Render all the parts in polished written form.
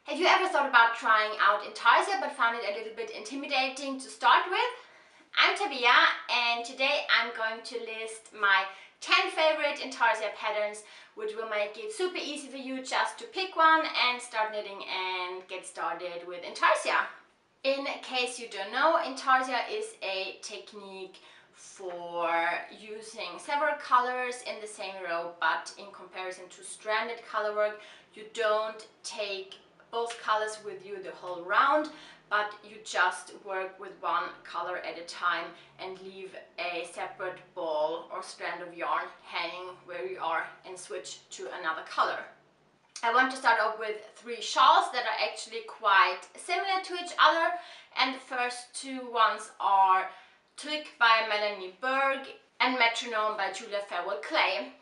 Have you ever thought about trying out Intarsia but found it a little bit intimidating to start with? I'm Tabia and today I'm going to list my 10 favorite Intarsia patterns, which will make it super easy for you just to pick one and start knitting and get started with Intarsia. In case you don't know, Intarsia is a technique for using several colors in the same row, but in comparison to stranded color work, you don't take both colors with you the whole round, but you just work with one color at a time and leave a separate ball or strand of yarn hanging where you are and switch to another color. I want to start off with 3 shawls that are actually quite similar to each other, and the first 2 ones are Twig by Melanie Berg and Metronome by Julia Farewell Clay.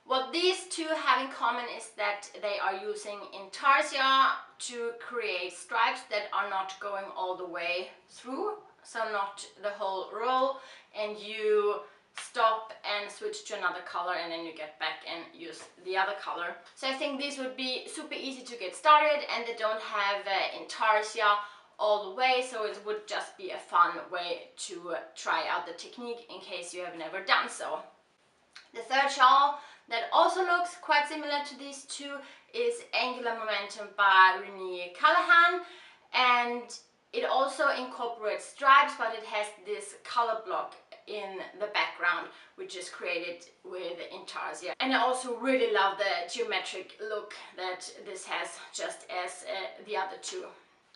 What these 2 have in common is that they are using Intarsia to create stripes that are not going all the way through, so not the whole row, and you stop and switch to another color and then you get back and use the other color. So I think these would be super easy to get started, and they don't have Intarsia all the way, so it would just be a fun way to try out the technique in case you have never done so. The third shawl that also looks quite similar to these 2 is Angular Momentum by Renee Callahan, and it also incorporates stripes, but it has this color block in the background which is created with Intarsia. And I also really love the geometric look that this has, just as the other 2.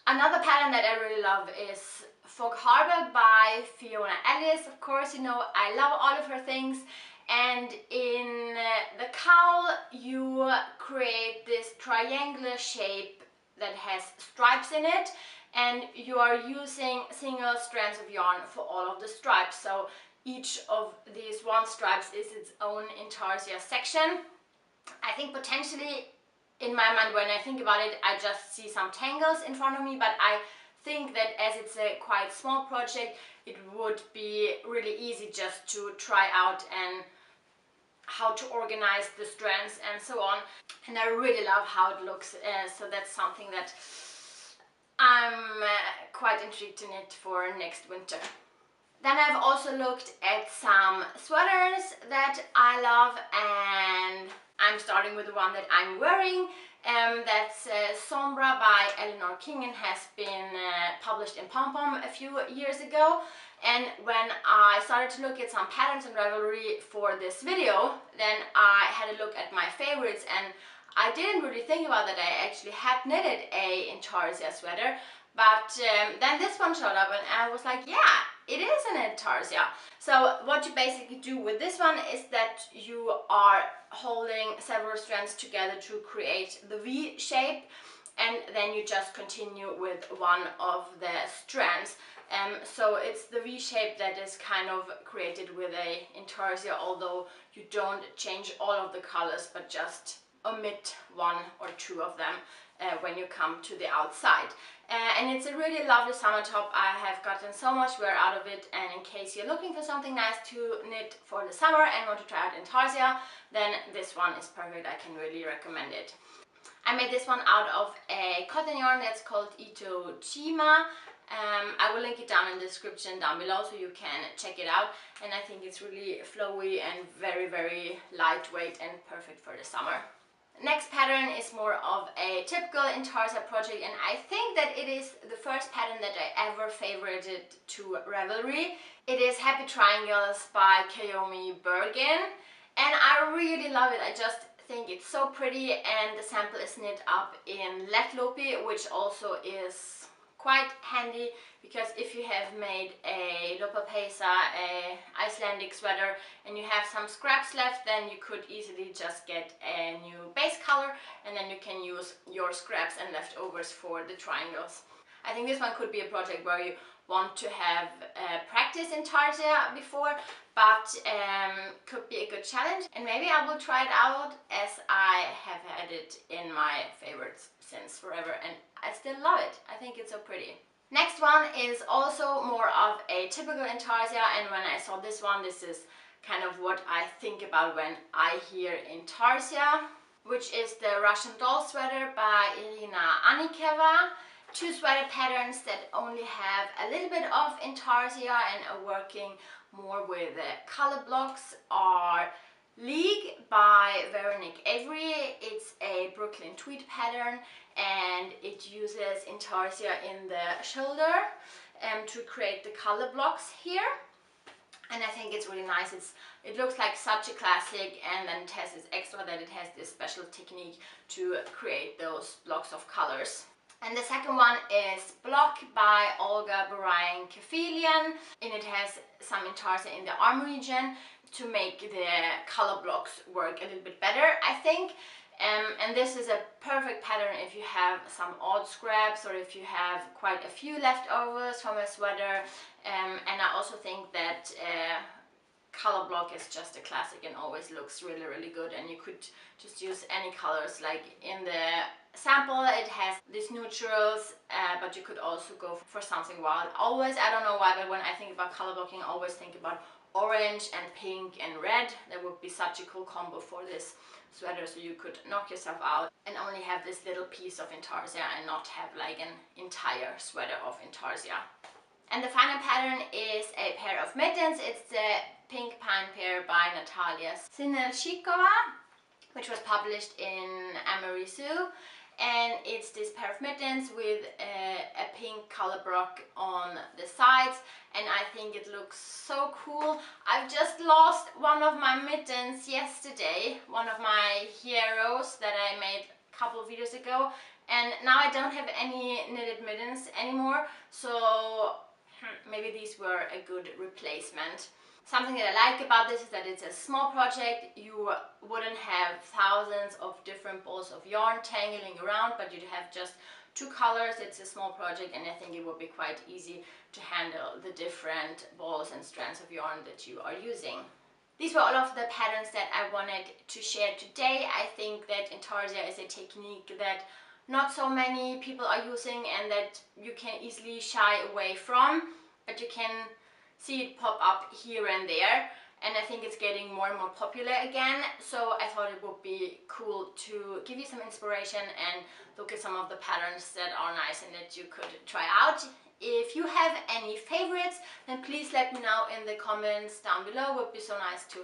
Another pattern that I really love is Fog Harbor by Fiona Ellis. Of course, you know I love all of her things. And in the COWL you create this triangular shape that has stripes in it, and you are using single strands of yarn for all of the stripes. So each of these one stripes is its own Intarsia section. I think potentially, in my mind, when I think about it, I just see some tangles in front of me, but I think that as it's a quite small project, it would be really easy just to try out and how to organize the strands and so on. And I really love how it looks, so that's something that I'm quite intrigued to knit for next winter. Then I've also looked at some sweaters that I love, and I'm starting with the one that I'm wearing. That's Sombra by Eleanor King and has been published in Pom Pom a few years ago. And when I started to look at some patterns in Ravelry for this video, then I had a look at my favorites, and I didn't really think about that I actually had knitted a Intarsia sweater, but then this one showed up and I was like, yeah, it is an Intarsia. So what you basically do with this one is that you are holding several strands together to create the V shape, and then you just continue with one of the strands. So it's the V shape that is kind of created with a Intarsia, although you don't change all of the colors but just omit 1 or 2 of them when you come to the outside. And it's a really lovely summer top. I have gotten so much wear out of it, and in case you're looking for something nice to knit for the summer and want to try out Intarsia, then this one is perfect. I can really recommend it. I made this one out of a cotton yarn that's called Ito Chima. I will link it down in the description down below so you can check it out, and I think it's really flowy and very, very lightweight and perfect for the summer. Next pattern is more of a typical Intarsia project, and I think that it is the first pattern that I ever favorited to Ravelry. It is Happy Triangles by Kayomi Bergen, and I really love it. I just think it's so pretty, and the sample is knit up in Letlopi, which also is quite handy, because if you have made a Lopapesa, a Icelandic sweater, and you have some scraps left, then you could easily just get a new base color, and then you can use your scraps and leftovers for the triangles. I think this one could be a project where you want to have practice Intarsia before, but could be a good challenge, and maybe I will try it out, as I have had it in my favorites since forever and I still love it. I think it's so pretty. Next one is also more of a typical Intarsia, and when I saw this one, this is kind of what I think about when I hear Intarsia. which is the Russian Doll Sweater by Irina Anikeva. Two sweater patterns that only have a little bit of Intarsia and are working more with color blocks are League by Veronique Avery. It's a Brooklyn tweed pattern and it uses Intarsia in the shoulder to create the color blocks here. And I think it's really nice. It looks like such a classic, and then it has this extra that it has this special technique to create those blocks of colors. And the second one is Block by Olga Barayan-Kefilian, and it has some Intarsia in the arm region to make the color blocks work a little bit better, I think. And this is a perfect pattern if you have some odd scraps or if you have quite a few leftovers from a sweater. And I also think that color block is just a classic and always looks really, really good, and you could just use any colors. Like in the sample it has these neutrals, but you could also go for something wild. Always, I don't know why, but when I think about color blocking I always think about orange and pink and red. That would be such a cool combo for this sweater, so you could knock yourself out and only have this little piece of Intarsia and not have like an entire sweater of Intarsia. And the final pattern is a pair of mittens. It's the Pink Panther by Natalia Sinelshikova, which was published in Amerisu. And it's this pair of mittens with a pink color block on the sides, and I think it looks so cool. I've just lost one of my mittens yesterday, one of my heroes that I made a couple of videos ago, and now I don't have any knitted mittens anymore, so maybe these were a good replacement. Something that I like about this is that it's a small project. You wouldn't have thousands of different balls of yarn tangling around, but you'd have just two colors. It's a small project, and I think it would be quite easy to handle the different balls and strands of yarn that you are using. These were all of the patterns that I wanted to share today. I think that Intarsia is a technique that not so many people are using and that you can easily shy away from, but you can see it pop up here and there, and I think it's getting more and more popular again. So I thought it would be cool to give you some inspiration and look at some of the patterns that are nice and that you could try out. If you have any favorites, then please let me know in the comments down below. It would be so nice to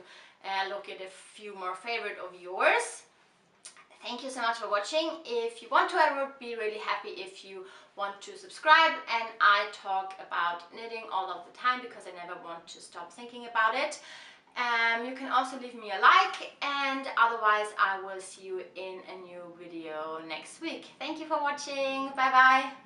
look at a few more favorite of yours. Thank you so much for watching. If you want to, I would be really happy if you want to subscribe, and I talk about knitting all of the time because I never want to stop thinking about it. You can also leave me a like, and otherwise I will see you in a new video next week. Thank you for watching. Bye bye.